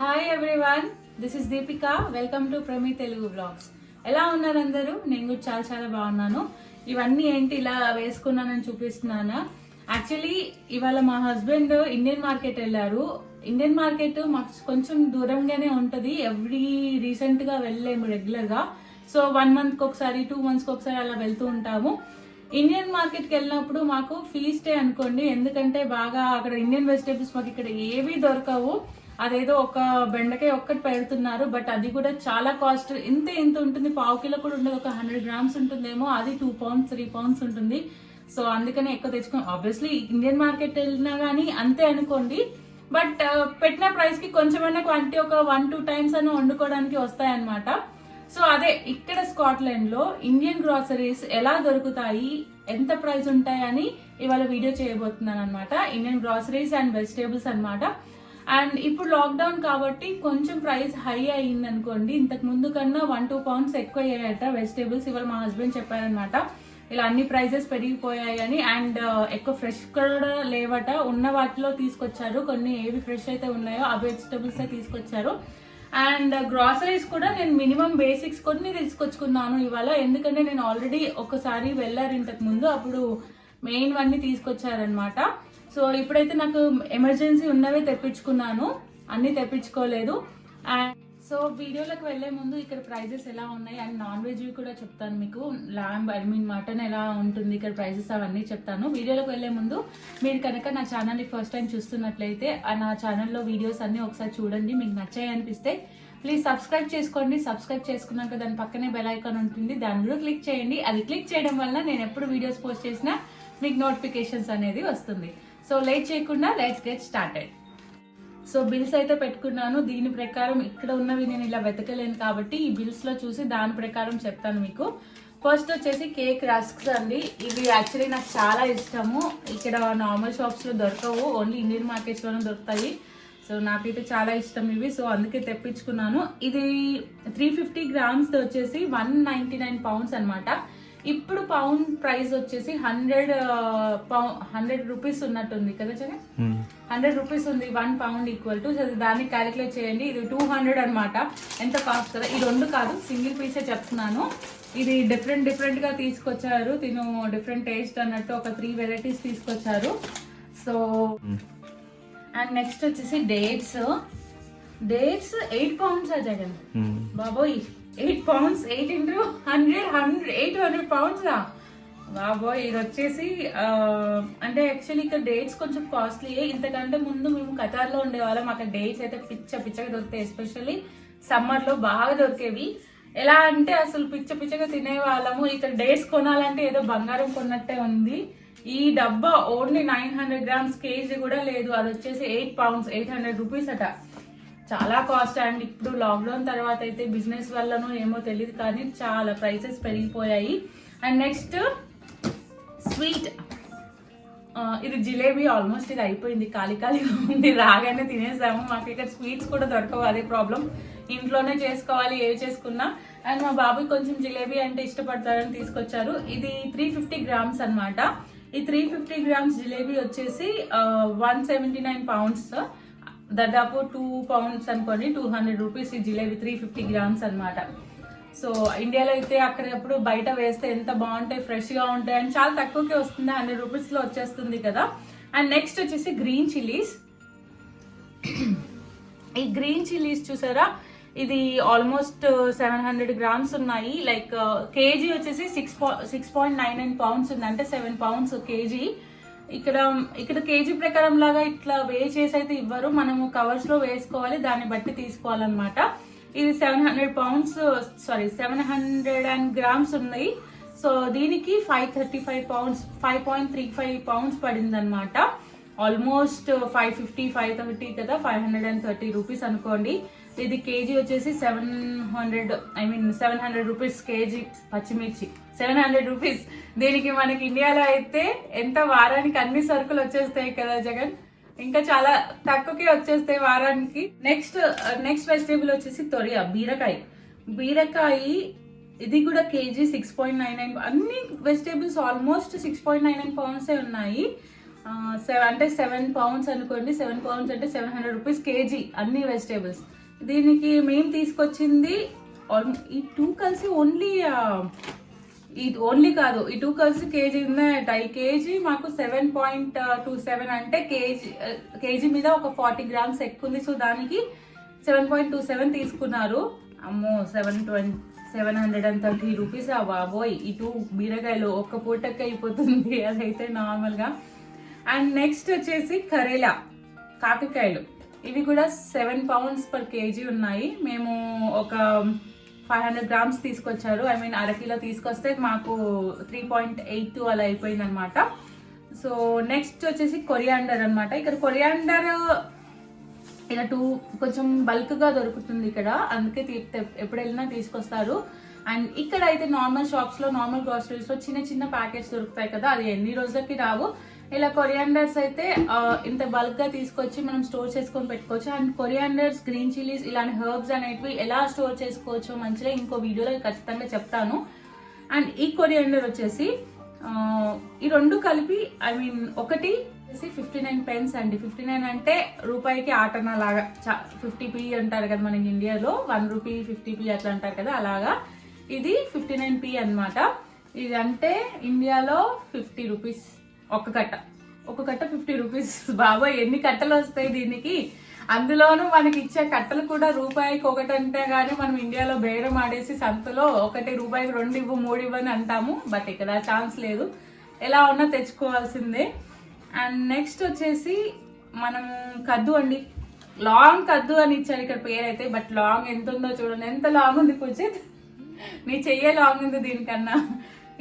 Hi everyone, this is Deepika. Welcome to Prami Telugu blogs. ఎలా ఉన్నారు అందరూ? నేను కూడా చాలా చాలా బాగున్నాను. ఇవన్నీ ఏంటి ఇలా వేసుకున్నానని చూపిస్తున్నానా? యాక్చువల్లీ ఇవాళ మా హస్బెండ్ ఇండియన్ మార్కెట్ వెళ్ళారు. ఇండియన్ మార్కెట్ మాకు కొంచెం దూరంగానే ఉంటుంది. రీసెంట్ గా వెళ్ళలేము రెగ్యులర్ గా. సో 1 month ఒకసారి 2 months ఒకసారి అలా వెళ్తూ ఉంటాము. ఇండియన్ మార్కెట్ కి వెళ్ళినప్పుడు మాకు ఫీస్టే అనుకోండి, ఎందుకంటే బాగా అక్కడ ఇండియన్ వెజిటేబుల్స్ మాకు ఇక్కడ ఏవీ దొరకవు. అదేదో ఒక బెండకాయ ఒక్కటి పెడుతున్నారు, బట్ అది కూడా చాలా కాస్ట్. ఇంత ఉంటుంది, పావు కిలో కూడా ఉండదు, ఒక 100 grams ఉంటుందేమో. అది 2 pounds 3 pounds ఉంటుంది. సో అందుకనే ఎక్కువ తెచ్చుకోండి. ఆబ్వియస్లీ ఇండియన్ మార్కెట్ వెళ్ళినా గానీ అంతే అనుకోండి, బట్ పెట్టిన ప్రైస్ కి కొంచెమైనా క్వాంటిటీ ఒక 1-2 times అన్న వండుకోవడానికి వస్తాయన్నమాట. సో అదే ఇక్కడ స్కాట్లాండ్ లో ఇండియన్ గ్రాసరీస్ ఎలా దొరుకుతాయి, ఎంత ప్రైస్ ఉంటాయని ఇవాళ వీడియో చేయబోతున్నాను అనమాట. ఇండియన్ గ్రాసరీస్ అండ్ వెజిటేబుల్స్ అనమాట. అండ్ ఇప్పుడు లాక్డౌన్ కాబట్టి కొంచెం ప్రైస్ హై అయ్యింది అనుకోండి. ఇంతకు ముందు కన్నా 1-2 pounds ఎక్కువ అయ్యాయట వెజిటేబుల్స్. ఇవాళ మా హస్బెండ్ చెప్పారనమాట, ఇలా అన్ని ప్రైజెస్ పెరిగిపోయాయి అని. అండ్ ఎక్కువ ఫ్రెష్ కూడా లేవట, ఉన్న వాటిలో తీసుకొచ్చారు. కొన్ని ఏవి ఫ్రెష్ అయితే ఉన్నాయో ఆ వెజిటేబుల్స్ తీసుకొచ్చారు. అండ్ గ్రాసరీస్ కూడా నేను మినిమం బేసిక్స్ కొన్ని తీసుకొచ్చుకున్నాను ఇవాళ, ఎందుకంటే నేను ఆల్రెడీ ఒకసారి వెళ్ళారు ఇంతకు ముందు, అప్పుడు మెయిన్ అన్ని తీసుకొచ్చారనమాట. సో ఇప్పుడైతే నాకు ఎమర్జెన్సీ ఉన్నవే తెప్పించుకున్నాను, అన్ని తెప్పించుకోలేదు. అండ్ సో వీడియోలోకి వెళ్లే ముందు ఇక్కడ ప్రైజెస్ ఎలా ఉన్నాయి అండ్ నాన్ వెజ్ కూడా చెప్తాను మీకు. మటన్ ఎలా ఉంటుంది ఇక్కడ ప్రైజెస్ అవన్నీ చెప్తాను. వీడియోలోకి వెళ్లే ముందు మీరు కనుక నా ఛానల్ని ఫస్ట్ టైం చూస్తున్నట్లయితే నా ఛానల్లో వీడియోస్ అన్ని ఒకసారి చూడండి. మీకు నచ్చాయి అనిపిస్తే ప్లీజ్ సబ్స్క్రైబ్ చేసుకోండి. సబ్స్క్రైబ్ చేసుకున్నాక దాని పక్కనే బెల్ ఐకాన్ ఉంటుంది, దాన్ని కూడా క్లిక్ చేయండి. అది క్లిక్ చేయడం వల్ల నేను ఎప్పుడు వీడియోస్ పోస్ట్ చేసినా మీకు నోటిఫికేషన్స్ అనేది వస్తుంది. సో లేట్ చేయకుండా let's get started. So bills అయితే పెట్టుకున్నాను. దీని ప్రకారం ఇక్కడ ఉన్నవి నేను ఇలా వెతకలేను కాబట్టి ఈ బిల్స్ లో చూసి దాని ప్రకారం చెప్తాను మీకు. ఫస్ట్ వచ్చేసి కేక్ రస్క్స్ అండి. ఇవి యాక్చువల్లీ నాకు చాలా ఇష్టము. ఇక్కడ నార్మల్ షాప్స్ లో దొరకవు, ఓన్లీ ఇండియన్ మార్కెట్స్ లోనే దొరుకుతాయి. సో నాకైతే చాలా ఇష్టం ఇవి, సో అందుకే తెప్పించుకున్నాను. ఇది 350 grams వచ్చేసి 199 pounds అనమాట. ఇప్పుడు పౌండ్ ప్రైస్ వచ్చేసి 100 rupees ఉన్నట్టుంది కదా జగన్. 100 rupees ఉంది 1 pound ఈక్వల్ టు. దాన్ని క్యాలిక్యులేట్ చేయండి. ఇది 200 అనమాట. ఎంత కాస్ట్ కదా. ఈ రెండు కాదు, సింగిల్ పీసే చెప్తున్నాను. ఇది డిఫరెంట్ గా తీసుకొచ్చారు. తిను డిఫరెంట్ టేస్ట్ అన్నట్టు ఒక 3 varieties తీసుకొచ్చారు. సో అండ్ నెక్స్ట్ వచ్చేసి డేట్స్ 8 pounds జగన్. బాబోయ్ 8 pounds, 8 into 100 800 pounds. బాబోయ్ ఇది వచ్చేసి అంటే యాక్చువల్లీ ఇక్కడ డేట్స్ కొంచెం కాస్ట్లీ. ఇంతకంటే ముందు మేము ఖతార్లో ఉండేవాళ్ళం. అక్కడ డేట్స్ అయితే పిచ్చగా దొరుకుతాయి. ఎస్పెషల్లీ సమ్మర్ లో బాగా దొరికేవి. ఎలా అంటే అసలు పిచ్చగా తినేవాళ్ళము. ఇక్కడ డేట్స్ కొనాలంటే ఏదో బంగారం కొన్నట్టే ఉంది. ఈ డబ్బా ఓన్లీ 900 grams కేజీ కూడా లేదు. అది వచ్చేసి 8 pounds 800 rupees అట. చాలా కాస్ట్. అండ్ ఇప్పుడు లాక్డౌన్ తర్వాత అయితే బిజినెస్ వల్లనో ఏమో తెలియదు కానీ చాలా ప్రైసెస్ పెరిగిపోయాయి. అండ్ నెక్స్ట్ స్వీట్, ఇది జిలేబీ. ఆల్మోస్ట్ ఇది అయిపోయింది, ఖాళీ ఉంది. రాగానే తినేసాము. మాకు ఇక్కడ స్వీట్స్ కూడా దొరకవు, అదే ప్రాబ్లం. ఇంట్లోనే చేసుకోవాలి ఏవి చేసుకున్నా. అండ్ మా బాబు కొంచెం జిలేబీ అంటే ఇష్టపడతారని తీసుకొచ్చారు. ఇది 350 grams అనమాట. ఈ 350 grams జిలేబీ వచ్చేసి 179 pounds, దాదాపు 2 pounds అనుకోండి, 200 rupees ఈ జిలేబీ 350 grams అనమాట. సో ఇండియాలో అయితే అక్కడప్పుడు బయట వేస్తే ఎంత బాగుంటాయి, ఫ్రెష్ గా ఉంటాయి. అండ్ చాలా తక్కువకే వస్తుంది, 100 rupees లో వచ్చేస్తుంది కదా. అండ్ నెక్స్ట్ వచ్చేసి గ్రీన్ చిల్లీస్. ఈ గ్రీన్ చిల్లీస్ చూసారా, ఇది ఆల్మోస్ట్ 700 grams ఉన్నాయి. లైక్ కేజీ వచ్చేసి 6.99 pounds ఉంది, అంటే 7 pounds కేజీ. ఇక్కడ కేజీ ప్రకారం లాగా ఇట్లా వే చేసి అయితే ఇవ్వరు, మనము కవర్స్ లో వేసుకోవాలి, దాన్ని బట్టి తీసుకోవాలన్నమాట. ఇది 700 grams ఉన్నాయి. సో దీనికి 535 pounds 5.35 pounds పడింది అనమాట. ఆల్మోస్ట్ 550-530 కదా, 530 rupees అనుకోండి. ఇది కేజీ వచ్చేసి 700 rupees కేజీ. పచ్చిమిర్చి 700 rupees. దీనికి మనకి ఇండియాలో అయితే ఎంత, వారానికి అన్ని సరుకులు వచ్చేస్తాయి కదా జగన్, ఇంకా చాలా తక్కువకే వచ్చేస్తాయి వారానికి. నెక్స్ట్ వెజిటేబుల్ వచ్చేసి బీరకాయ. ఇది కూడా కేజీ 6.99. అన్ని వెజిటేబుల్స్ ఆల్మోస్ట్ 6.99 pounds ఉన్నాయి. అంటే 7 pounds అనుకోండి. 7 pounds అంటే 700 రూపీస్ కేజీ అన్ని వెజిటేబుల్స్. దీనికి మేము తీసుకొచ్చింది ఈ 2 కలిసి ఓన్లీ కాదు, ఈ 2 కలిసి కేజీ ఉన్నాయట. ఈ కేజీ మాకు 7.27 అంటే కేజీ మీద ఒక 40 grams ఎక్కువ ఉంది. సో దానికి 7.27 తీసుకున్నారు. అమ్మో 730 రూపీస్ బాబోయ్. ఈ 2 బీరకాయలు ఒక్క పూటకి అయిపోతుంది అదైతే నార్మల్గా. అండ్ నెక్స్ట్ వచ్చేసి కరేలా కాకరకాయలు, ఇవి కూడా 7 pounds per కేజీ ఉన్నాయి. మేము ఒక 500 grams తీసుకొచ్చారు. ఐ మీన్ అరకిలో తీసుకొస్తే మాకు 3.82 అలా అయిపోయింది అనమాట. సో నెక్స్ట్ వచ్చేసి కొరియాండర్ అనమాట. ఇక్కడ కొరియాండర్ ఇలా కొంచెం బల్క్ గా దొరుకుతుంది ఇక్కడ, అందుకే ఎప్పుడు వెళ్ళినా తీసుకొస్తారు. అండ్ ఇక్కడ అయితే నార్మల్ షాప్స్ లో, నార్మల్ గ్రోసరీస్ లో చిన్న చిన్న ప్యాకెట్స్ దొరుకుతాయి కదా, అది ఎన్ని రోజులకి రావు. ఇలా కొరియాండర్స్ అయితే ఇంత బల్క్ గా తీసుకొచ్చి మనం స్టోర్ చేసుకొని పెట్టుకోవచ్చు. అండ్ కొరియాండర్స్, గ్రీన్ చిల్లీస్ ఇలాంటి హెర్బ్స్ అనేటివి ఎలా స్టోర్ చేసుకోవచ్చో మంచిగా ఇంకో వీడియోలో ఖచ్చితంగా చెప్తాను. అండ్ ఈ కొరియాండర్ వచ్చేసి ఈ రెండు కలిపి ఐ మీన్ ఒకటి 59 pence అండి. 59 అంటే రూపాయికి ఆటనా లాగా, 50p అంటారు కదా మనకి ఇండియాలో, 1 రూపీ 50p అట్లా అంటారు కదా, అలాగా ఇది 59p అన్నమాట. ఇది అంటే ఇండియాలో 50 రూపీస్ ఒక కట్ట 50 రూపీస్. బాబాయ్ ఎన్ని కట్టలు వస్తాయి దీనికి. అందులోనూ మనకి ఇచ్చే కట్టలు కూడా రూపాయికి ఒకటి అంటే గానీ మనం ఇండియాలో బేరం ఆడేసి సంతలో రూపాయికి 2 ఇవ్వు 3 ఇవ్వని అంటాము. బట్ ఇక్కడ ఛాన్స్ లేదు, ఎలా ఉన్నా తెచ్చుకోవాల్సిందే. అండ్ నెక్స్ట్ వచ్చేసి మనం కద్దు అండి, లాంగ్ కద్దు అని ఇచ్చారు ఇక్కడ పేరైతే. బట్ లాంగ్ ఎంత ఉందో చూడండి, ఎంత లాంగ్ ఉంది పూజిత్, నీ చెయ్యే లాంగ్ ఉంది దీనికన్నా.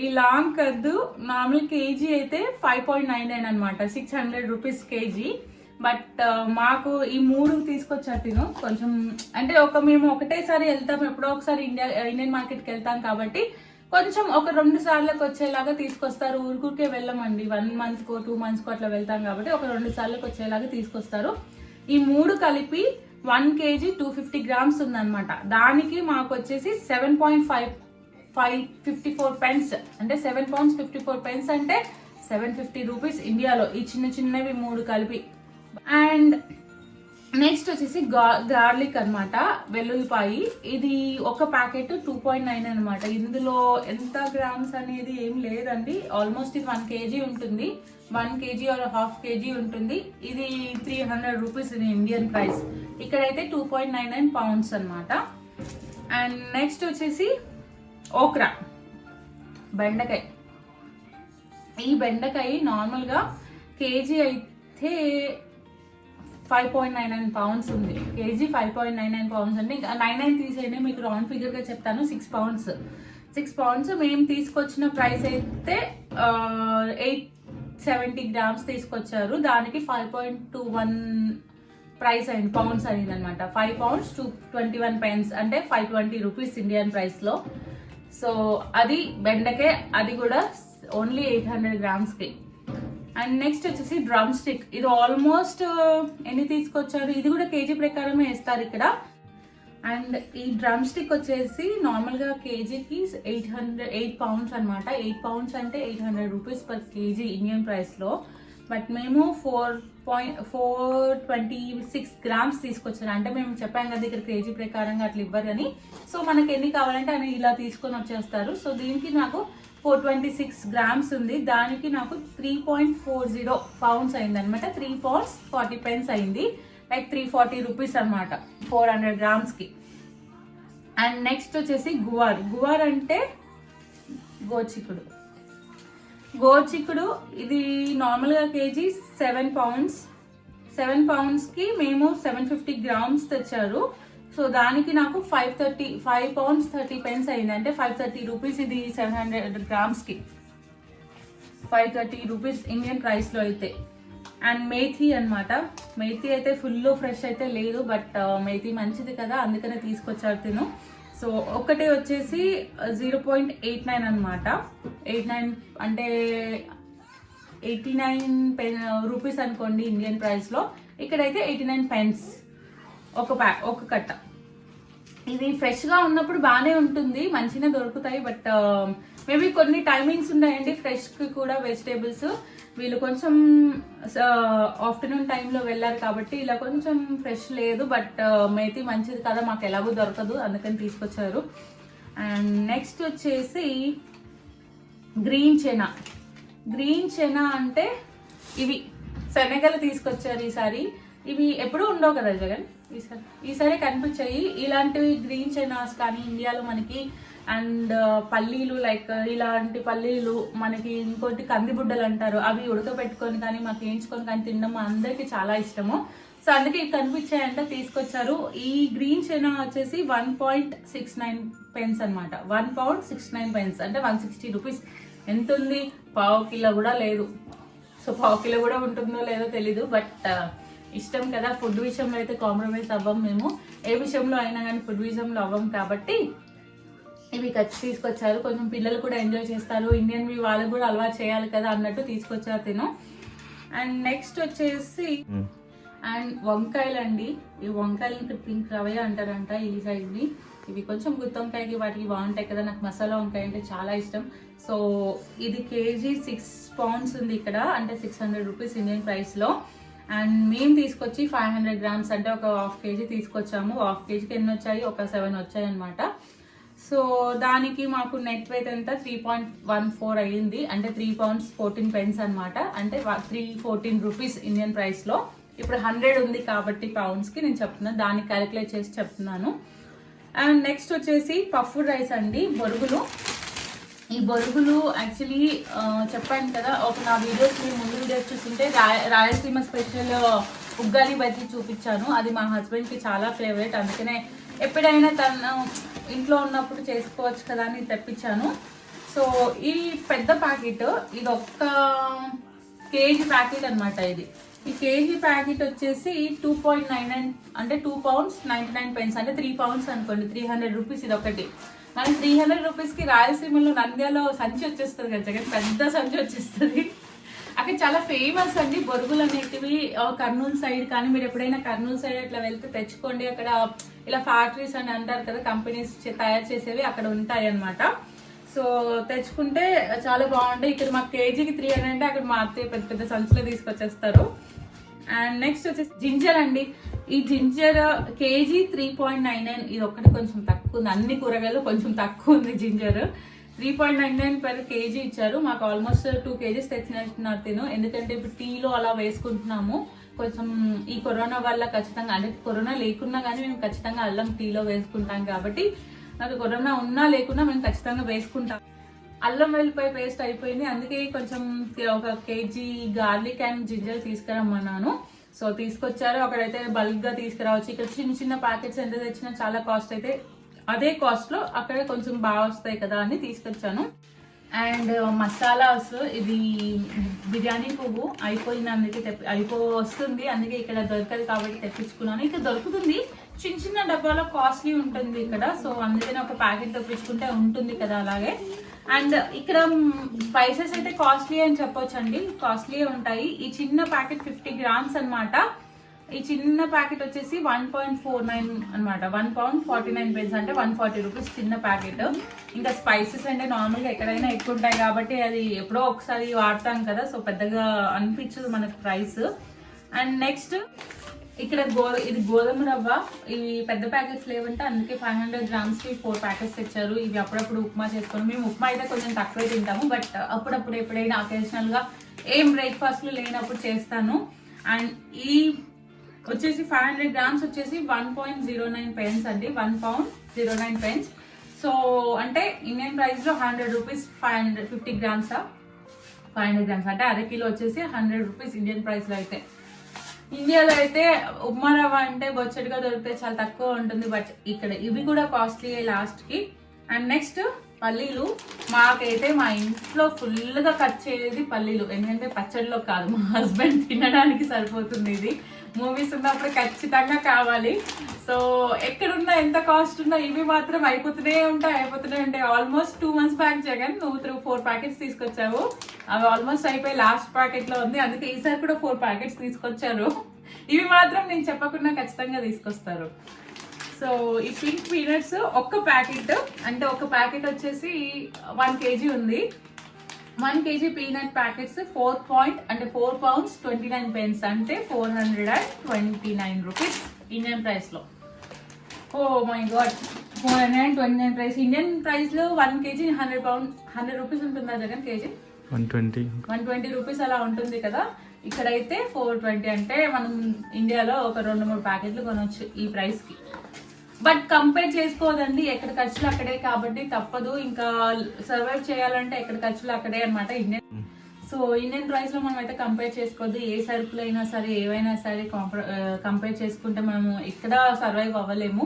ఈ లాంగ్ కద్దు నార్మల్ కేజీ అయితే 5.99 అనమాట, 600 రూపీస్ కేజీ. బట్ మాకు ఈ 3 తీసుకొచ్చారు తిను. కొంచెం అంటే మేము ఒకటేసారి వెళ్తాం, ఎప్పుడో ఒకసారి ఇండియన్ మార్కెట్కి వెళ్తాం కాబట్టి కొంచెం ఒక 2 సార్లకు వచ్చేలాగా తీసుకొస్తారు. ఊరికే వెళ్ళమండి, 1 monthకో 2 monthస్కో అట్లా వెళ్తాం కాబట్టి ఒక 2 సార్లకు వచ్చేలాగా తీసుకొస్తారు. ఈ 3 కలిపి 1 kg 250 grams ఉందన్నమాట. దానికి మాకు వచ్చేసి 7.54 pence అంటే 7 pounds 54 pence అంటే 750 రూపీస్ ఇండియాలో, ఈ చిన్నవి 3 కలిపి. అండ్ నెక్స్ట్ వచ్చేసి గార్లిక్ అనమాట, వెల్లుల్లిపాయి. ఇది ఒక ప్యాకెట్ 2.9 అనమాట. ఇందులో ఎంత గ్రామ్స్ అనేది ఏం లేదండి, ఆల్మోస్ట్ ఇది 1 kg ఉంటుంది, 1 kg ఆర్ ½ kg ఉంటుంది. ఇది 300 రూపీస్ ఇండియన్ ప్రైస్. ఇక్కడైతే 2.99 pounds అనమాట. అండ్ నెక్స్ట్ వచ్చేసి ఓక్రా, బెండకాయ. ఈ బెండకాయ నార్మల్గా కేజీ అయితే 5.99 pounds ఉంది. కేజీ 5.99 pounds అంటే 99 తీసేయండి, మీకు రౌండ్ ఫిగర్ గా చెప్తాను. 6 pounds మేము తీసుకొచ్చిన ప్రైస్ అయితే 870 grams తీసుకొచ్చారు. దానికి 5.21 ప్రైస్ అయింది, పౌండ్స్ అయింది అనమాట. 5 pounds 21 pence అంటే 520 రూపీస్ ఇండియన్ ప్రైస్ లో. సో అది బెండకాయ, అది కూడా ఓన్లీ 800 grams కి. అండ్ నెక్స్ట్ వచ్చేసి డ్రమ్ స్టిక్. ఇది ఆల్మోస్ట్ ఎన్ని తీసుకొచ్చారు, ఇది కూడా కేజీ ప్రకారమే ఇస్తారు ఇక్కడ. అండ్ ఈ డ్రమ్ స్టిక్ వచ్చేసి నార్మల్ గా కేజీకి 8 pounds అనమాట. 8 pounds అంటే 800 rupees per KG Indian price లో. బట్ మేము 426 grams తీసుకొచ్చారు. అంటే మేము చెప్పాం కదా ఇక్కడ కేజీ ప్రకారంగా అట్లా ఇవ్వరని. సో మనకి ఎన్ని కావాలంటే అని ఇలా తీసుకొని వచ్చేస్తారు. సో దీనికి నాకు 426 grams ఉంది. దానికి నాకు 3.40 pounds అయింది అనమాట. 3 pounds 40 pence అయింది, లైక్ 340 రూపీస్ అనమాట 400 grams కి. అండ్ నెక్స్ట్ వచ్చేసి గువార్ అంటే గోచిక్కుడు. ఇది నార్మల్ గా కేజీ 7 pounds. 7 pounds కి మేము 750 grams తెచ్చారు. సో దానికి నాకు 5 pounds 30 pence అయింది, అంటే 530 రూపీస్. ఇది 700 grams కి 530 రూపీస్ ఇండియన్ ప్రైస్ లో అయితే. అండ్ మేథీ అనమాట. మేథీ అయితే ఫుల్ ఫ్రెష్ అయితే లేదు, బట్ మేథీ మంచిది కదా, అందుకనే తీసుకొచ్చారు తిను. సో ఒకటి వచ్చేసి 0.89 అనమాట. 89 అంటే 89 రూపీస్ అనుకోండి ఇండియన్ ప్రైస్ లో. ఇక్కడైతే 89 pence ఒక కట్ట. ఇది ఫ్రెష్ గా ఉన్నప్పుడు బాగానే ఉంటుంది, మంచిగా దొరుకుతాయి. బట్ మేబీ కొన్ని టైమింగ్స్ ఉన్నాయండి ఫ్రెష్ కి కూడా వెజిటేబుల్స్. వీళ్ళు కొంచెం ఆఫ్టర్నూన్ టైంలో వెళ్ళారు కాబట్టి ఇలా కొంచెం ఫ్రెష్ లేదు, బట్ మేతి మంచిది కదా, మాకు ఎలాగో దొరకదు, అందుకని తీసుకొచ్చారు. అండ్ నెక్స్ట్ వచ్చేసి గ్రీన్ చెనా అంటే ఇవి శనగలు తీసుకొచ్చారు ఈసారి. ఇవి ఎప్పుడూ ఉండవు కదా జగన్, ఈసారి కనిపించాయి ఇలాంటివి గ్రీన్ చెనాస్ కానీ ఇండియాలో మనకి. అండ్ పల్లీలు, లైక్ ఇలాంటి పల్లీలు మనకి. ఇంకోటి కందిబుడ్డలు అంటారు, అవి ఉడకబెట్టుకొని కానీ మాకు వేయించుకొని కానీ తినడం మా అందరికి చాలా ఇష్టము. సో అందుకే ఇవి కనిపించాయంటే తీసుకొచ్చారు. ఈ గ్రీన్ చెనా వచ్చేసి 1.69 pence అనమాట. 1 pound 69 pence అంటే 160 rupees. ఎంత ఉంది? పావు కిలో కూడా లేదు. సో పావు కిలో కూడా ఉంటుందో లేదో తెలీదు, బట్ ఇష్టం కదా. ఫుడ్ విషయంలో అయితే కాంప్రమైజ్ అవ్వం మేము, ఏ విషయంలో అయినా కానీ ఫుడ్ విషయంలో అవ్వం కాబట్టి ఇవి తీసుకొచ్చారు. కొంచెం పిల్లలు కూడా ఎంజాయ్ చేస్తారు, ఇండియన్ వాళ్ళకి కూడా అలవాటు చేయాలి కదా అన్నట్టు తీసుకొచ్చారు తిను. అండ్ నెక్స్ట్ వచ్చేసి అండ్ వంకాయలు అండి. ఈ వంకాయలు పింక్ రవయ్య అంటారంట ఈ సైడ్ని. ఇవి కొంచెం గుత్తి వంకాయకి వాటికి బాగుంటాయి కదా, నాకు మసాలా వంకాయ అంటే చాలా ఇష్టం. సో ఇది కేజీ 6 pounds ఉంది ఇక్కడ, అంటే 600 rupees ఇండియన్ ప్రైస్లో. అండ్ మేము తీసుకొచ్చి 500 grams అంటే ఒక హాఫ్ కేజీ తీసుకొచ్చాము. హాఫ్ కేజీకి ఎన్ని వచ్చాయి? ఒక 7 వచ్చాయి అనమాట. సో దానికి మాకు నెట్ వెయిట్ ఎంత 3.14 అయ్యింది, అంటే 3 pounds 14 pence అనమాట, అంటే 314 rupees ఇండియన్ ప్రైస్లో. ఇప్పుడు 100 ఉంది కాబట్టి పౌండ్స్కి నేను చెప్తున్నాను, దాన్ని క్యాలిక్యులేట్ చేసి చెప్తున్నాను. అండ్ నెక్స్ట్ వచ్చేసి పఫ్డ్ రైస్ అండి, బొరుగులు. ఈ బొరుగులు యాక్చువల్లీ చెప్పాను కదా, ఒక నా వీడియోస్ మీ ముందు వీడియోస్ చూస్తుంటే రాయలసీమ స్పెషల్ ఉగ్గాని బజ్జీ చూపించాను. అది మా హస్బెండ్కి చాలా ఫేవరెట్, అందుకనే ఎప్పుడైనా తను ఇంట్లో ఉన్నప్పుడు చేసుకోవచ్చు కదా అని తెప్పించాను. సో ఈ పెద్ద ప్యాకెట్, ఇది ఒక్క కేజీ ప్యాకెట్ అనమాట. ఈ కేజీ ప్యాకెట్ వచ్చేసి 2.99 అంటే 2 pounds 99 pence అంటే 3 pounds అనుకోండి, 300 rupees ఇది ఒకటి. మనకి 300 rupeesకి రాయలసీమలో నంద్యాలో సంచి వచ్చేస్తుంది కదా జగన్, పెద్ద సంచి వచ్చేస్తుంది. అక్కడ చాలా ఫేమస్ అండి బొరుగులు అనేటివి. కర్నూలు సైడ్ కానీ మీరు ఎప్పుడైనా కర్నూలు సైడ్ అట్లా వెళ్తే తెచ్చుకోండి. అక్కడ ఇలా ఫ్యాక్టరీస్ అని అంటారు కదా, కంపెనీస్ తయారు చేసేవి అక్కడ ఉంటాయి అన్నమాట. సో తెచ్చుకుంటే చాలా బాగుంటాయి. ఇక్కడ మాకు కేజీకి 300 అంటే అక్కడ మా అత్తయ్య పెద్ద పెద్ద సంచులో తీసుకొచ్చేస్తారు. అండ్ నెక్స్ట్ వచ్చేసి జింజర్ అండి. ఈ జింజర్ కేజీ 3.99, ఇది ఒక్కటి కొంచెం తక్కువ ఉంది, అన్ని కూరగాయలు కొంచెం తక్కువ ఉంది. జింజర్ 3.99 per kg ఇచ్చారు. మాకు ఆల్మోస్ట్ 2 kgs తెచ్చినట్టున్నారు తిను, ఎందుకంటే ఇప్పుడు టీలో అలా వేసుకుంటున్నాము. కొంచెం ఈ కరోనా వల్ల ఖచ్చితంగా, అంటే కరోనా లేకున్నా కానీ మేము ఖచ్చితంగా అల్లం టీలో వేసుకుంటాం కాబట్టి, నాకు కరోనా ఉన్నా లేకున్నా మేము ఖచ్చితంగా వేసుకుంటాం. అల్లం వెల్లిపాయ పేస్ట్ అయిపోయింది, అందుకే కొంచెం ఒక కేజీ గార్లిక్ అండ్ జింజర్ తీసుకురమ్మన్నాను. సో తీసుకొచ్చారు. అక్కడైతే బల్క్ గా తీసుకురావచ్చు. ఇక్కడ చిన్న చిన్న ప్యాకెట్స్ ఎంత తెచ్చినా చాలా కాస్ట్ అయితే, అదే కాస్ట్ లో అక్కడే కొంచెం బాగా వస్తాయి కదా అని తీసుకొచ్చాను. అండ్ మసాలాస్, ఇది బిర్యానీ పువ్వు అయిపోయింది, అందుకే వస్తుంది, అందుకే ఇక్కడ దొరకదు కాబట్టి తెప్పించుకున్నాను. ఇక్కడ దొరుకుతుంది, చిన్న చిన్న డబ్బాలో కాస్ట్లీ ఉంటుంది ఇక్కడ. సో అందుకని ఒక ప్యాకెట్ తెప్పించుకుంటే ఉంటుంది కదా అలాగే. అండ్ ఇక్కడ స్పైసెస్ అయితే కాస్ట్లీ అని చెప్పొచ్చు అండి, కాస్ట్లీ ఉంటాయి. ఈ చిన్న ప్యాకెట్ 50 grams అనమాట. ఈ చిన్న ప్యాకెట్ వచ్చేసి 1.49 అనమాట, 1 pound 49 pence అంటే 140 rupees చిన్న ప్యాకెట్. ఇంకా స్పైసెస్ అంటే నార్మల్గా ఎక్కడైనా ఎక్కువ ఉంటాయి కాబట్టి అది ఎప్పుడో ఒకసారి వాడతాం కదా, సో పెద్దగా అనిపించదు మనకు ప్రైస్. అండ్ నెక్స్ట్ ఇక్కడ ఇది గోధుమ రవ్వ, ఇవి పెద్ద ప్యాకెట్స్ లేవంటే అందుకే 500 grams-కి 4 packets తెచ్చారు. ఇవి అప్పుడప్పుడు ఉప్మా చేసుకొని, మేము ఉప్మా అయితే కొంచెం తక్కువే తింటాము, బట్ అప్పుడప్పుడు ఎప్పుడైనా అకేషనల్గా ఏం బ్రేక్ఫాస్ట్లు లేనప్పుడు చేస్తాను. అండ్ ఈ వచ్చేసి 500 grams వచ్చేసి 1.09 pence అండి, 1 pound 09 pence. సో అంటే ఇండియన్ ప్రైస్ లో 100 rupees 550 grams, 500 grams అంటే అర కిలో వచ్చేసి 100 rupees ఇండియన్ ప్రైస్ లో. అయితే ఇండియాలో అయితే ఉప్మా రవ్వ అంటే బొచ్చడిగా దొరికితే చాలా తక్కువ ఉంటుంది, బట్ ఇక్కడ ఇవి కూడా కాస్ట్లీ లాస్ట్ కి. అండ్ నెక్స్ట్ పల్లీలు, మాకైతే మా ఇంట్లో ఫుల్గా కట్ చేసేది పల్లీలు, ఎందుకంటే పచ్చడిలో కాదు, మా హస్బెండ్ తినడానికి సరిపోతుంది. ఇది మూవీస్ ఉన్నప్పుడు ఖచ్చితంగా కావాలి. సో ఎక్కడున్నా ఎంత కాస్ట్ ఉన్నా ఇవి మాత్రం అయిపోతూనే ఉంటాయి. ఆల్మోస్ట్ 2 months బ్యాక్ జగన్ నువ్వు 4 packets తీసుకొచ్చావు, అవి ఆల్మోస్ట్ అయిపోయి లాస్ట్ ప్యాకెట్ లో ఉంది, అందుకే ఈసారి కూడా 4 packets తీసుకొచ్చారు. ఇవి మాత్రం నేను చెప్పకుండా ఖచ్చితంగా తీసుకొస్తారు. సో ఈ పింక్ పీనట్స్ ఒక్క ప్యాకెట్, అంటే ఒక ప్యాకెట్ వచ్చేసి 1 kg ఉంది. 1 kg peanut packets 4 pounds 29 pence అంటే 429 రూపీస్ ఇండియన్ ప్రైస్ లో. Oh my God, 429 price. Indian price లో 1 kg 100 రూపీస్ ఉంటుందా జగన్? కేజీ 120 రూపీస్ అలా ఉంటుంది కదా. ఇక్కడైతే 420 అంటే మనం ఇండియాలో ఒక 2-3 ప్యాకెట్లు కొనవచ్చు ఈ ప్రైస్ కి. బట్ కంపేర్ చేసుకోదండి, ఎక్కడ ఖర్చులు అక్కడే కాబట్టి తప్పదు. ఇంకా సర్వైవ్ చేయాలంటే ఎక్కడ ఖర్చులు అక్కడే అనమాట ఇండియన్ ప్రైస్ లో మనం అయితే కంపేర్ చేసుకోవద్దు. ఏ సరుకులు అయినా సరే ఏవైనా సరే కంపేర్ చేసుకుంటే మనము ఇక్కడ సర్వైవ్ అవ్వలేము.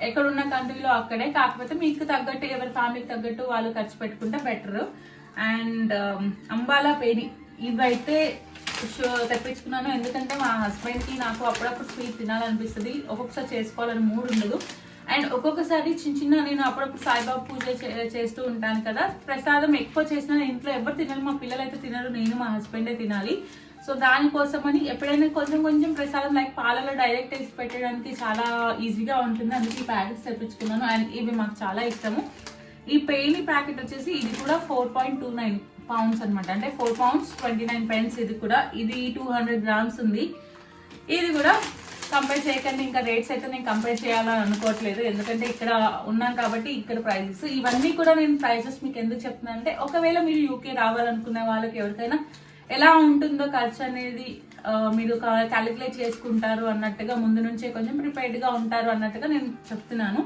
ఎక్కడున్న కంట్రీలో అక్కడే. కాకపోతే మీకు తగ్గట్టు ఎవరి ఫ్యామిలీకి తగ్గట్టు వాళ్ళు ఖర్చు పెట్టుకుంటే బెటర్. అండ్ అంబాలా పేని ఇవైతే తెప్పించుకున్నాను, ఎందుకంటే మా హస్బెండ్ కి నాకు అప్పుడప్పుడు స్వీట్ తినాలనిపిస్తుంది. ఒక్కొక్కసారి చేసుకోవాలని మూడ్ ఉండదు. అండ్ ఒక్కొక్కసారి చిన్న నేను అప్పుడప్పుడు సాయిబాబా పూజ చేస్తూ ఉంటాను కదా, ప్రసాదం ఎక్కువ చేసినా ఇంట్లో ఎవరు తినరు, మా పిల్లలు అయితే తినరు, నేను మా హస్బెండే తినాలి. సో దానికోసమని ఎప్పుడైనా కొంచెం ప్రసాదం లైక్ పాలలో డైరెక్ట్ వేసి పెట్టడానికి చాలా ఈజీగా ఉంటుంది. అందుకే ఈ ప్యాకెట్స్ తెప్పించుకున్నాను. అండ్ ఇవి మాకు చాలా ఇష్టము. ఈ పేని ప్యాకెట్ వచ్చేసి ఇది కూడా 4.29 pounds అనమాట, అంటే 4 pounds 29 pence. ఇది 200 grams ఉంది. ఇది కూడా కంపేర్ చేయకండి, ఇంకా రేట్స్ అయితే నేను కంపేర్ చేయాలని అనుకోవట్లేదు, ఎందుకంటే ఇక్కడ ఉన్నాను కాబట్టి ఇక్కడ ప్రైజెస్. ఇవన్నీ కూడా నేను ప్రైజెస్ మీకు ఎందుకు చెప్తున్నాను అంటే, ఒకవేళ మీరు యూకే రావాలనుకునే వాళ్ళకి ఎవరికైనా ఎలా ఉంటుందో ఖర్చు అనేది మీరు క్యాలిక్యులేట్ చేసుకుంటారు అన్నట్టుగా, ముందు నుంచే కొంచెం ప్రిపేర్డ్ గా ఉంటారు అన్నట్టుగా నేను చెప్తున్నాను.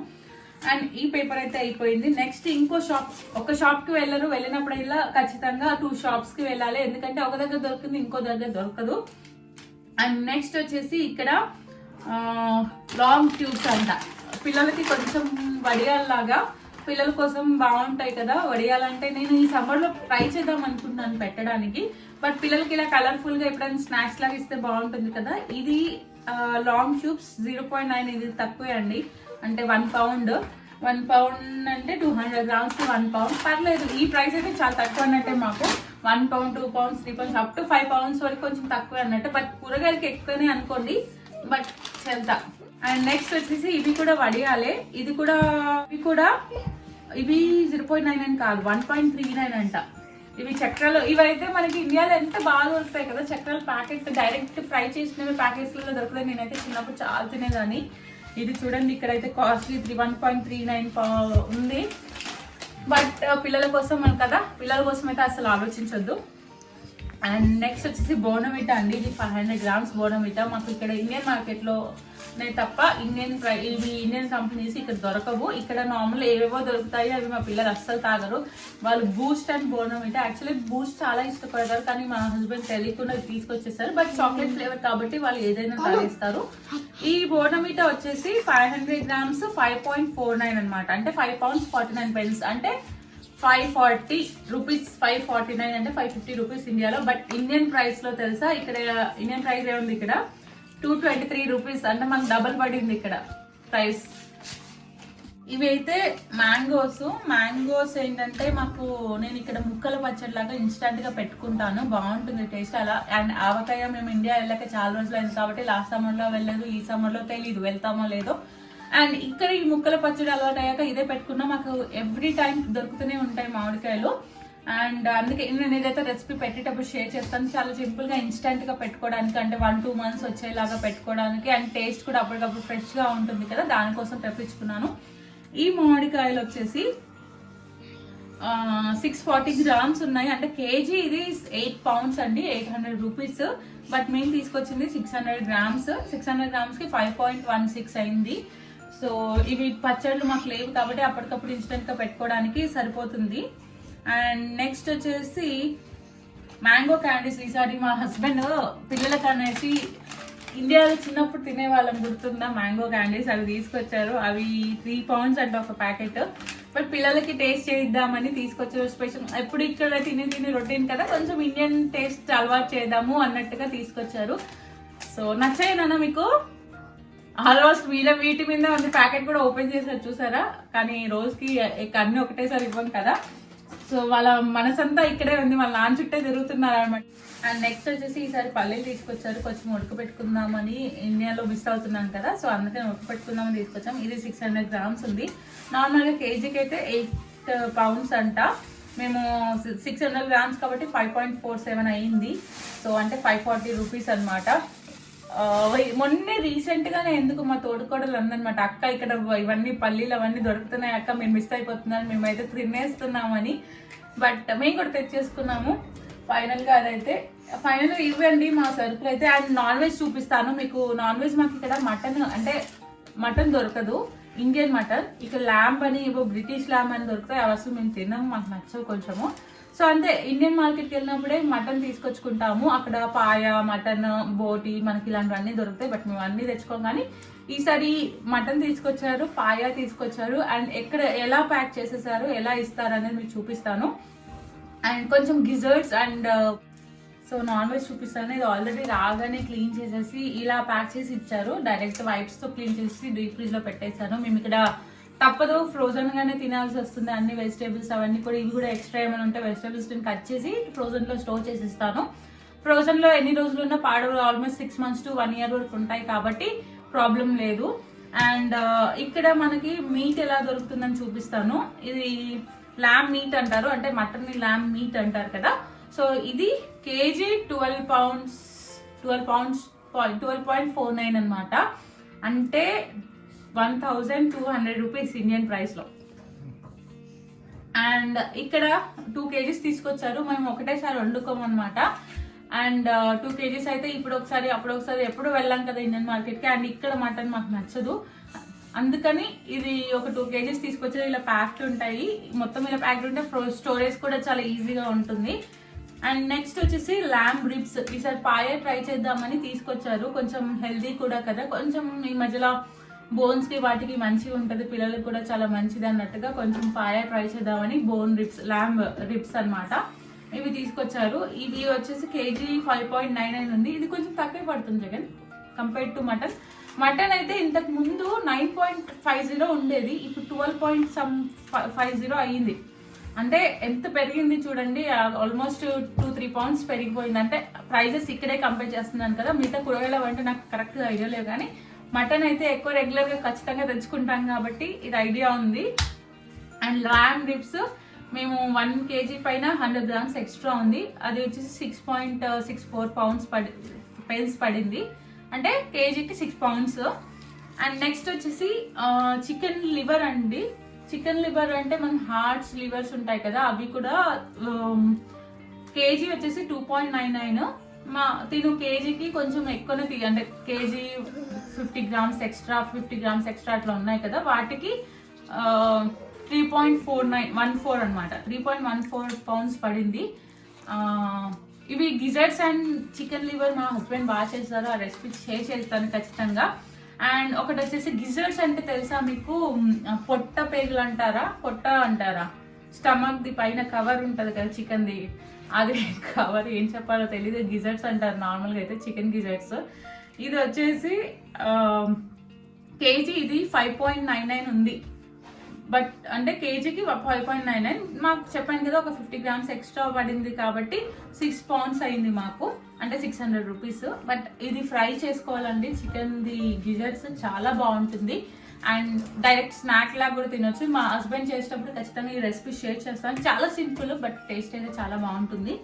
అండ్ ఈ పేపర్ అయితే అయిపోయింది. నెక్స్ట్ ఇంకో షాప్, ఒక షాప్ కి వెళ్ళినప్పుడల్లా ఖచ్చితంగా 2 shops కి వెళ్ళాలి, ఎందుకంటే ఒక దగ్గర దొరుకుతుంది ఇంకో దగ్గర దొరకదు. అండ్ నెక్స్ట్ వచ్చేసి ఇక్కడ లాంగ్ ట్యూబ్స్ అంట, పిల్లలకి కొంచెం వడియాల్లాగా పిల్లల కోసం బాగుంటాయి కదా వడియాలంటే. నేను ఈ సమ్మర్ లో ట్రై చేద్దాం అనుకుంటున్నాను పెట్టడానికి, బట్ పిల్లలకి ఇలా కలర్ఫుల్ గా ఎప్పుడైనా స్నాక్స్ లాగా ఇస్తే బాగుంటుంది కదా. ఇది లాంగ్ ట్యూబ్స్ 0.9, ఇది తక్కువే అండి, అంటే 1 pound అంటే 200 grams కి 1 pound. పర్లేదు, ఈ ప్రైస్ అయితే చాలా తక్కువ అన్నట్టే మాకు. 1 pound 2 pounds 3 pounds up to 5 pounds వరకు కొంచెం తక్కువ అన్నట్టు. బట్ కూరగాయలకి ఎక్కువనే అనుకోండి, బట్ చెల్తా. అండ్ నెక్స్ట్ వచ్చేసి ఇవి కూడా వడియాలే. ఇవి ఇవి 0.9 అని కాదు, 1.39 అంట. ఇవి చక్రాలు. ఇవైతే మనకి ఇండియాలో ఎంత బాగా దొరుకుతాయి కదా చక్రాలు ప్యాకెట్, డైరెక్ట్ ఫ్రై చేసిన ప్యాకెట్స్ లో దొరుకుతాయి. నేనైతే చిన్నప్పుడు చాలా తినేదాన్ని. ఇది చూడండి, ఇక్కడైతే కాస్ట్లీ 1.39 ఉంది. బట్ పిల్లల కోసం కదా, పిల్లల కోసం అయితే అసలు ఆలోచించొద్దు. అండ్ నెక్స్ట్ వచ్చేసి బోర్న్విటా అండి. ఇది 500 grams బోర్న్విటా. మాకు ఇక్కడ ఇండియన్ మార్కెట్ లోనే తప్ప ఇవి ఇండియన్ కంపెనీస్ ఇక్కడ దొరకవు. ఇక్కడ నార్మల్ ఏవేవో దొరుకుతాయి, అవి మా పిల్లలు అస్సలు తాగరు. వాళ్ళు Boost and Bournvita, actually Boost చాలా ఇష్టపడతారు, కానీ మా హస్బెండ్ తెలియకుండా తీసుకొచ్చేస్తారు. బట్ చాక్లెట్ ఫ్లేవర్ కాబట్టి వాళ్ళు ఏదైనా తాగేస్తారు. ఈ బోర్న్విటా వచ్చేసి 500 grams 5.49 అనమాట, అంటే 5 pounds 49 pence, అంటే 540 రూపీస్. 549 అంటే 550 రూపీస్ ఇండియాలో. బట్ ఇండియన్ ప్రైస్ లో తెలుసా, ఇక్కడ ఇండియన్ ప్రైస్ ఏముంది, ఇక్కడ 223 రూపీస్, అంటే మనకు డబుల్ పడింది ఇక్కడ ప్రైస్. ఇవి అయితే మ్యాంగోస్ ఏంటంటే మాకు, నేను ఇక్కడ ముక్కల పచ్చడి లాగా ఇన్స్టంట్ గా పెట్టుకుంటాను, బాగుంటుంది టేస్ట్ అలా. అండ్ ఆవకాయ మేము ఇండియా వెళ్ళాక చాలా రోజులు అయింది కాబట్టి లాస్ట్ సమ్మర్ లో వెళ్ళలేదు, ఈ సమ్మర్ లో తెలీదు వెళ్తామో లేదో. అండ్ ఇక్కడ ఈ ముక్కల పచ్చడి అలవాటు అయ్యాక ఇదే పెట్టుకున్నా. మాకు ఎవ్రీ టైం దొరుకుతూనే ఉంటాయి మామిడికాయలు. అండ్ అందుకే నేను ఏదైతే రెసిపీ పెట్టేటప్పుడు షేర్ చేస్తాను, చాలా సింపుల్ గా ఇన్స్టెంట్ గా పెట్టుకోవడానికి, అంటే 1-2 months వచ్చేలాగా పెట్టుకోవడానికి. అండ్ టేస్ట్ కూడా అప్పటికప్పుడు ఫ్రెష్ గా ఉంటుంది కదా, దానికోసం తెప్పించుకున్నాను. ఈ మామిడికాయలు వచ్చేసి 640 grams ఉన్నాయి, అంటే కేజీ ఇది 8 pounds అండి, 800 రూపీస్. బట్ మేము తీసుకొచ్చింది 600 grams. 600 grams కి 5.16 అయింది. సో ఇవి పచ్చళ్ళు మాకు లేవు కాబట్టి అప్పటికప్పుడు ఇన్స్టెంట్ గా పెట్టుకోవడానికి సరిపోతుంది. అండ్ నెక్స్ట్ వచ్చేసి మ్యాంగో క్యాండీస్. ఈసారి మా హస్బెండ్ పిల్లలకి అనేసి ఇండియాలో చిన్నప్పుడు తినేవాళ్ళం, గుర్తుందా మ్యాంగో క్యాండీస్, అవి తీసుకొచ్చారు. అవి 3 pounds అంటే ఒక ప్యాకెట్. బట్ పిల్లలకి టేస్ట్ చేద్దామని తీసుకొచ్చారు స్పెషల్. ఎప్పుడు ఇక్కడ తిని రొటీన్ కదా, కొంచెం ఇండియన్ టేస్ట్ అలవాటు చేద్దాము అన్నట్టుగా తీసుకొచ్చారు. సో నచ్చాయి నాన్న మీకు? ఆల్మోస్ట్ వీటి మీద ఉంది. ప్యాకెట్ కూడా ఓపెన్ చేశారు చూసారా, కానీ రోజుకి అన్ని ఒకటేసారి ఇవ్వం కదా. సో వాళ్ళ మనసంతా ఇక్కడే ఉంది, వాళ్ళ నాన్న చుట్టే తిరుగుతున్నారు అనమాట. అండ్ నెక్స్ట్ వచ్చేసి ఈసారి పల్లీలు తీసుకొచ్చారు, కొంచెం ఉడకబెట్టుకుందామని. ఇండియాలో మిస్ అవుతున్నాను కదా, సో అందుకని ఉడకబెట్టుకుందామని తీసుకొచ్చాం. ఇది 600 grams ఉంది. నార్మల్గా కేజీకి అయితే 8 pounds అంట. మేము 600 గ్రామ్స్ కాబట్టి 5.47 అయ్యింది. సో అంటే 540 రూపీస్ అనమాట. మొన్నే రీసెంట్గానే ఎందుకు మా తోడుకోడలు అందనమాట, అక్క ఇక్కడ ఇవన్నీ పల్లీలు అవన్నీ దొరుకుతున్నాయి అక్క, మీరు మిస్ అయిపోతున్నారు, మేమైతే తినేస్తున్నామని. బట్ మేము కూడా తెచ్చేసుకున్నాము ఫైనల్గా. అదైతే ఫైనల్గా ఇవ్వండి మా సరుకులు అయితే. అండ్ నాన్ వెజ్ చూపిస్తాను మీకు. నాన్ వెజ్ మాకు ఇక్కడ మటన్ దొరకదు, ఇండియన్ మటన్. ఇక్కడ ల్యాంబ్ అని ఏవో బ్రిటిష్ ల్యాంబ్ అని దొరుకుతాయి, అవి అసలు మేము తిన్నాము, మాకు నచ్చవు కొంచెము. సో అంతే, ఇండియన్ మార్కెట్కి వెళ్ళినప్పుడే మటన్ తీసుకొచ్చుకుంటాము. అక్కడ పాయ, మటన్, బోటి మనకి ఇలాంటివన్నీ దొరుకుతాయి. బట్ మేము అన్నీ తెచ్చుకోం. కానీ ఈసారి మటన్ తీసుకొచ్చారు, పాయ తీసుకొచ్చారు. అండ్ ఎక్కడ ఎలా ప్యాక్ చేసేసారు, ఎలా ఇస్తారు అనేది మీకు చూపిస్తాను. అండ్ కొంచెం గిజర్ట్స్ అండ్ సో నాన్ వెజ్ చూపిస్తాను. ఇది ఆల్రెడీ రాగానే క్లీన్ చేసేసి ఇలా ప్యాక్ చేసి ఇచ్చారు. డైరెక్ట్ వైప్స్తో క్లీన్ చేసి డీప్ ఫ్రిడ్జ్లో పెట్టేశాను. మేము ఇక్కడ తప్పదు, ఫ్రోజన్ గానే తినాల్సి వస్తుంది అన్ని వెజిటేబుల్స్ అవన్నీ కూడా. ఇవి కూడా ఎక్స్ట్రా ఏమైనా ఉంటే వెజిటేబుల్స్ నేను కట్ చేసి ఫ్రోజన్ లో స్టోర్ చేసి ఇస్తాను. ఫ్రోజన్ లో ఎన్ని రోజులు ఉన్నా పాడవు, ఆల్మోస్ట్ 6 months to 1 year వరకు ఉంటాయి కాబట్టి ప్రాబ్లం లేదు. అండ్ ఇక్కడ మనకి మీట్ ఎలా దొరుకుతుందని చూపిస్తాను. ఇది ల్యామ్ మీట్ అంటారు, అంటే మటన్ ని ల్యామ్ మీట్ అంటారు కదా. సో ఇది కేజీ 12 pounds 12.49 అనమాట. అంటే 1200 రూపీస్ ఇండియన్ ప్రైస్ లో. అండ్ ఇక్కడ 2 kgs తీసుకొచ్చారు. మేము ఒకటేసారి వండుకోమన్నమాట. అండ్ 2 kgs అయితే ఇప్పుడు ఒకసారి అప్పుడు ఒకసారి ఎప్పుడు వెళ్ళాం కదా ఇండియన్ మార్కెట్ కి. అండ్ ఇక్కడ మటన్ మాకు నచ్చదు, అందుకని ఇది ఒక 2 kgs తీసుకొచ్చారు. ఇలా ప్యాక్డ్ ఉంటాయి, మొత్తం ఇలా ప్యాక్డ్ ఉంటే స్టోరేజ్ కూడా చాలా ఈజీగా ఉంటుంది. అండ్ నెక్స్ట్ వచ్చేసి ల్యాంబ్ రిబ్స్. ఈసారి పాయ ట్రై చేద్దామని తీసుకొచ్చారు. కొంచెం హెల్దీ కూడా కదా, కొంచెం ఈ మధ్యలో బోన్స్ కి వాటికి మంచిగా ఉంటుంది, పిల్లలకు కూడా చాలా మంచిది అన్నట్టుగా కొంచెం పాయ ట్రై చేద్దామని బోన్ రిబ్స్, ల్యాంబ్ రిబ్స్ అన్నమాట, ఇవి తీసుకొచ్చారు. ఇది వచ్చేసి కేజీ 5.99 ఉంది. ఇది కొంచెం తక్కువ పడుతుంది Jagan compare to mutton. Mutton అయితే ఇంతకు ముందు 9.50 ఉండేది, ఇప్పుడు 12.50 అయ్యింది. అంటే ఎంత పెరిగింది చూడండి, ఆల్మోస్ట్ 2-3 pounds పెరిగిపోయింది. అంటే ప్రైజెస్ ఇక్కడే కంపేర్ చేస్తున్నాను కదా, మిగతా కూరగాయలు అంటే నాకు కరెక్ట్గా ఐడియా లేవు. కానీ మటన్ అయితే ఎక్కువ రెగ్యులర్ గా ఖచ్చితంగా తెచ్చుకుంటాం కాబట్టి ఇది ఐడియా ఉంది. అండ్ ల్యామ్ రిబ్స్ మేము 1 kg పైన 100 grams ఎక్స్ట్రా ఉంది. అది వచ్చేసి 6.64 pounds పడింది, అంటే కేజీకి 6 pounds. అండ్ నెక్స్ట్ వచ్చేసి చికెన్ లివర్ అండి. చికెన్ లివర్ అంటే మనం హార్ట్స్, లివర్స్ ఉంటాయి కదా, అవి కూడా కేజీ వచ్చేసి 2.99. తిను కేజీకి కొంచెం ఎక్కువనే అంటే KG 50 grams extra, 50 grams extra అట్లా ఉన్నాయి కదా, వాటికి 3.14 అనమాట, 3.14 pounds పడింది. ఇవి గిజర్ట్స్ అండ్ చికెన్ లివర్ మా హస్బెండ్ బాగా చేస్తారు, ఆ రెసిపీ షేర్ చేస్తాను ఖచ్చితంగా. అండ్ ఒకటి వచ్చేసి గిజర్ట్స్ అంటే తెలుసా మీకు, పొట్ట పేగులు అంటారా, పొట్ట అంటారా, స్టమక్ ది పైన కవర్ ఉంటది కదా చికెన్ ది, అది కవర్ ఏం చెప్పాలో తెలియదు, గిజర్ట్స్ అంటారు నార్మల్గా అయితే, చికెన్ గిజర్ట్స్. ఇది వచ్చేసి కేజీ ఇది 5.99 ఉంది. బట్ అంటే కేజీకి 5.99. మాకు చెప్పాను కదా ఒక 50 grams ఎక్స్ట్రా పడింది కాబట్టి 6 pounds అయింది మాకు, అంటే 600 రూపీస్. బట్ ఇది ఫ్రై చేసుకోవాలండి, చికెన్ ది గిజర్ట్స్ చాలా బాగుంటుంది. అండ్ డైరెక్ట్ స్నాక్ లాగా కూడా తినొచ్చు. మా హస్బెండ్ చేసేటప్పుడు ఖచ్చితంగా ఈ రెసిపీ షేర్ చేస్తాను. చాలా సింపుల్ బట్ టేస్ట్ అయితే చాలా బాగుంటుంది.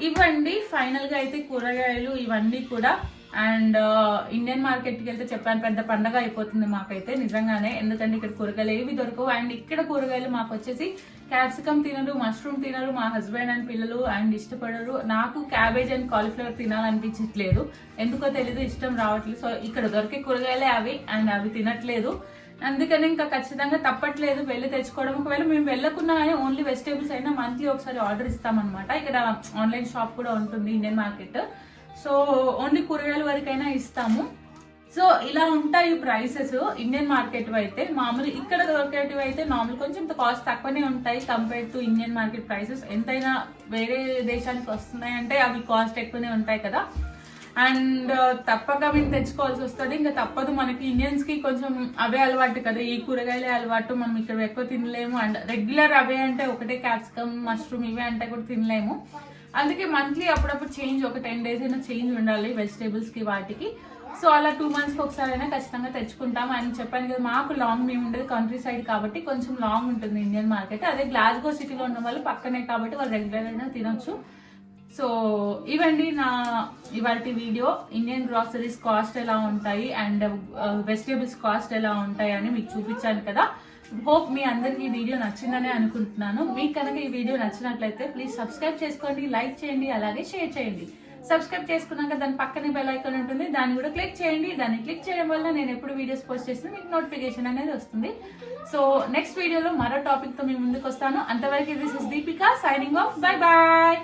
ఇవ్వండి ఫైనల్ గా అయితే కూరగాయలు ఇవన్నీ కూడా. అండ్ ఇండియన్ మార్కెట్కి వెళ్తే చెప్పాను పెద్ద పండగ అయిపోతుంది మాకైతే నిజంగానే, ఎందుకంటే ఇక్కడ కూరగాయలు ఏవి దొరకవు. అండ్ ఇక్కడ కూరగాయలు మాకు వచ్చేసి క్యాప్సికమ్ తినరు, మష్రూమ్ తినరు మా హస్బెండ్ అండ్ పిల్లలు, అండ్ ఇష్టపడరు. నాకు క్యాబేజ్ అండ్ కాలీఫ్లవర్ తినాలనిపించట్లేదు, ఎందుకో తెలీదు, ఇష్టం రావట్లేదు. సో ఇక్కడ దొరికే కూరగాయలే అవి, అండ్ అవి తినట్లేదు. అందుకని ఇంకా ఖచ్చితంగా తప్పట్లేదు వెళ్ళి తెచ్చుకోవడం. ఒకవేళ మేము వెళ్ళకున్నా కానీ ఓన్లీ వెజిటేబుల్స్ అయినా మంత్లీ ఒకసారి ఆర్డర్ ఇస్తామన్నమాట. ఇక్కడ ఆన్లైన్ షాప్ కూడా ఉంటుంది ఇండియన్ మార్కెట్, సో ఓన్లీ కూరగాయల వరకైనా ఇస్తాము. సో ఇలా ఉంటాయి ప్రైసెస్ ఇండియన్ మార్కెట్ అయితే. మామూలు ఇక్కడ దొరికేటివి అయితే నార్మల్ కొంచెం కాస్ట్ తక్కువనే ఉంటాయి compare to Indian market prices. ఎంతైనా వేరే దేశానికి వస్తున్నాయి అంటే అవి కాస్ట్ ఎక్కువనే ఉంటాయి కదా. అండ్ తప్పక మేము తెచ్చుకోవాల్సి వస్తుంది, ఇంకా తప్పదు. మనకి ఇండియన్స్ కి కొంచెం అవే అలవాటు కదా, ఈ కూరగాయలే అలవాటు, మనం ఇక్కడ ఎక్కువ తినలేము. అండ్ రెగ్యులర్ అవే అంటే ఒకటే క్యాప్సికమ్, మష్రూమ్ ఇవే అంటే కూడా తినలేము. అందుకే మంత్లీ అప్పుడప్పుడు చేంజ్, ఒక 10 days అయినా చేంజ్ ఉండాలి వెజిటేబుల్స్ కి వాటికి. సో అలా 2 months కి ఒకసారి అయినా ఖచ్చితంగా తెచ్చుకుంటాం. అని చెప్పాను కదా, మాకు లాంగ్, మేము ఉండేది కంట్రీ సైడ్ కాబట్టి కొంచెం లాంగ్ ఉంటుంది ఇండియన్ మార్కెట్. అదే గ్లాస్గో సిటీలో ఉన్న వాళ్ళు పక్కనే కాబట్టి వాళ్ళు రెగ్యులర్ అయినా తినొచ్చు. సో ఇవండి నా ఇవాళ వీడియో. ఇండియన్ గ్రాసరీస్ కాస్ట్ ఎలా ఉంటాయి అండ్ వెజిటేబుల్స్ కాస్ట్ ఎలా ఉంటాయి అని మీకు చూపించాను కదా. హోప్ మీ అందరికి ఈ వీడియో నచ్చిందని అనుకుంటున్నాను. మీకు కనుక ఈ వీడియో నచ్చినట్లయితే ప్లీజ్ సబ్స్క్రైబ్ చేసుకోండి, లైక్ చేయండి, అలాగే షేర్ చేయండి. సబ్స్క్రైబ్ చేసుకున్నాక దాని పక్కనే బెల్ ఐకాన్ ఉంటుంది, దాన్ని కూడా క్లిక్ చేయండి. దాన్ని క్లిక్ చేయడం వల్ల నేను ఎప్పుడు వీడియోస్ పోస్ట్ చేసినా మీకు నోటిఫికేషన్ అనేది వస్తుంది. సో నెక్స్ట్ వీడియోలో మరో టాపిక్ తో మీ ముందుకు వస్తాను. అంతవరకు this is Deepika signing off. Bye bye.